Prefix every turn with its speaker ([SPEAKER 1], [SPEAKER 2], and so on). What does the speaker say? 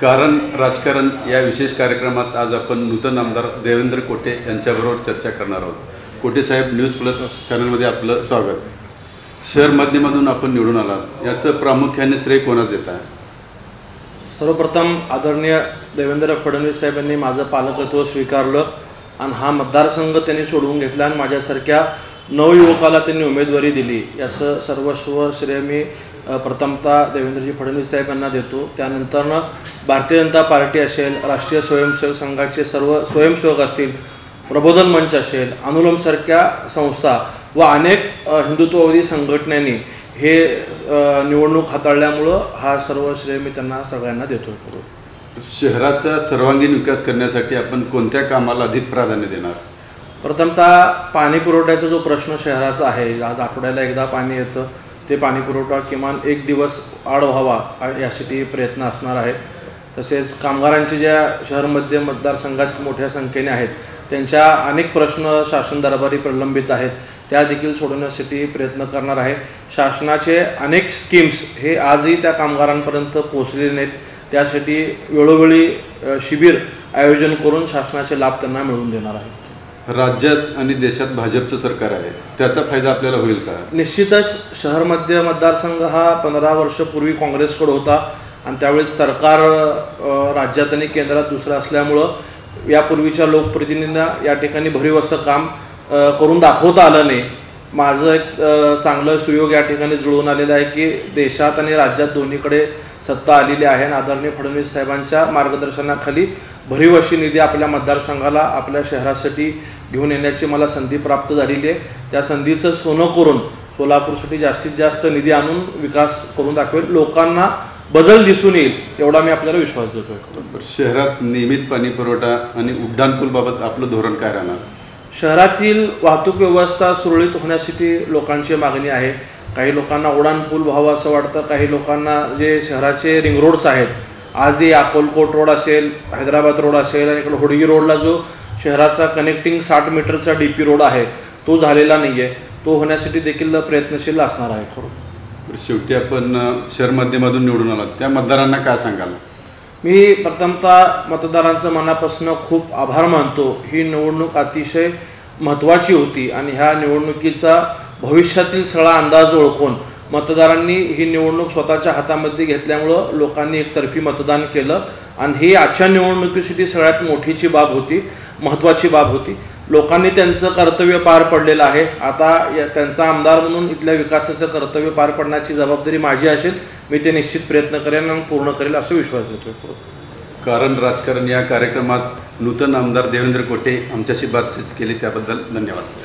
[SPEAKER 1] कारण राजकारण या विशेष कार्यक्रमात आज आपण नूतन आमदार देवेंद्र कोटे यांच्याबरोबर चर्चा करणार आहोत। कोटे साहेब, न्यूज प्लस चॅनलमध्ये आपलं स्वागत। शहर मध्यमधून आपण निवडून आलात, याचं प्रामुख्याने श्रेय कोणाला देता?
[SPEAKER 2] सर्वप्रथम आदरणीय देवेंद्र फडणवीस साहेबांनी माझं पालकत्व स्वीकारलं आणि हा मतदारसंघ त्यांनी सोडवून घेतला आणि माझ्यासारख्या नवयुवकाला त्यांनी उमेदवारी दिली। याचं सर्वस्व श्रेय मी प्रथमतः देवेंद्रजी फडणवीस साहेबांना देतो। त्यानंतरनं भारतीय जनता पार्टी असेल, राष्ट्रीय स्वयंसेवक संघाचे सर्व स्वयंसेवक असतील, प्रबोधन मंच असेल, अनुलोमसारख्या संस्था व अनेक हिंदुत्ववादी संघटनांनी हे निवडणूक हाताळल्यामुळं हा सर्व श्रेय मी त्यांना सगळ्यांना देतो।
[SPEAKER 1] शहराचा सर्वांगीण विकास करण्यासाठी आपण कोणत्या कामाला अधिक प्राधान्य देणार?
[SPEAKER 2] प्रथमतः पाणी पुरवठ्याचा जो प्रश्न शहराचा आहे, आज आठवड्याला एकदा पाणी येतं, ते पाणी पुरवठा किमान एक दिवस आड व्हावा यासाठी प्रयत्न असणार आहे। तसेच कामगारांचे ज्या शहरमध्ये मतदारसंघात मोठ्या संख्येने आहेत त्यांच्या अनेक प्रश्न शासन दरबारी प्रलंबित आहेत, त्या देखील सोडवण्यासाठी प्रयत्न करणार आहे। शासनाचे अनेक स्कीम्स हे आजही त्या कामगारांपर्यंत पोहोचलेले नाहीत, त्यासाठी वेळोवेळी शिबिर आयोजन करून शासनाचे लाभ त्यांना मिळवून देणार आहे।
[SPEAKER 1] राज्यात आणि देशात भाजपचं सरकार आहे, त्याचा फायदा आपल्याला होईल का?
[SPEAKER 2] निश्चितच शहर मध्य मतदारसंघ हा 15 वर्षापूर्वी काँग्रेसकडे होता आणि त्यावेळेस सरकार राज्यात आणि केंद्रात दुसरं असल्यामुळं यापूर्वीच्या लोकप्रतिनिधींना या ठिकाणी भरीव असं काम करून दाखवता आलं नाही। माझं एक चांगलं सुयोग या ठिकाणी जुळून आलेलं आहे की देशात आणि राज्यात दोन्हीकडे सत्ता आलेली आहे आणि आदरणीय फडणवीस साहेबांच्या मार्गदर्शनाखाली भरीव अशी निधी आपल्या मतदारसंघाला, आपल्या शहरासाठी घेऊन येण्याची मला संधी प्राप्त झालेली आहे। त्या संधीचं सोनं करून सोलापूरसाठी जास्तीत जास्त निधी आणून विकास करून दाखवेल, लोकांना बदल दिसून येईल एवढा मी आपल्याला विश्वास देतोय।
[SPEAKER 1] शहरात नियमित पाणी पुरवठा आणि उड्डाणपूलबाबत आपलं धोरण काय राहणार?
[SPEAKER 2] शहरातील वाहतूक व्यवस्था सुरळीत होण्यासाठी लोकांची मागणी आहे। काही लोकांना उड्डाणपूल व्हावं असं वाटतं, काही लोकांना जे शहराचे रिंग रोड्स आहेत, आजही अकोलकोट रोड असेल, हैदराबाद रोड असेल आणि इकडे होडगी रोडला जो शहराचा कनेक्टिंग 60 मीटरचा DP रोड आहे तो झालेला नाही आहे, तो होण्यासाठी देखील प्रयत्नशील असणार आहे।
[SPEAKER 1] शेवटी आपण शहर मध्यमधून निवडून आलात, त्या मतदारांना काय सांगाल?
[SPEAKER 2] मी प्रथमतः मतदारांचं मनापासून खूप आभार मानतो। ही निवडणूक अतिशय महत्त्वाची होती आणि ह्या निवडणुकीचा भविष्यातील सगळा अंदाज ओळखून मतदारांनी ही निवडणूक स्वतःच्या हातामध्ये घेतल्यामुळं लोकांनी एकतर्फी मतदान केलं आणि ही आजच्या निवडणुकीसाठी सगळ्यात मोठीची बाब होती, महत्त्वाची बाब होती। लोकांनी त्यांचं कर्तव्य पार पडलेलं आहे। आता त्यांचा आमदार म्हणून इथल्या विकासाचं कर्तव्य पार पडण्याची जबाबदारी माझी असेल, मी ते निश्चित प्रयत्न करेन आणि पूर्ण करेल असं विश्वास देतो।
[SPEAKER 1] कारण राजकारण या कार्यक्रमात नूतन आमदार देवेंद्र कोटे आमच्याशी बातचीत केली त्याबद्दल धन्यवाद।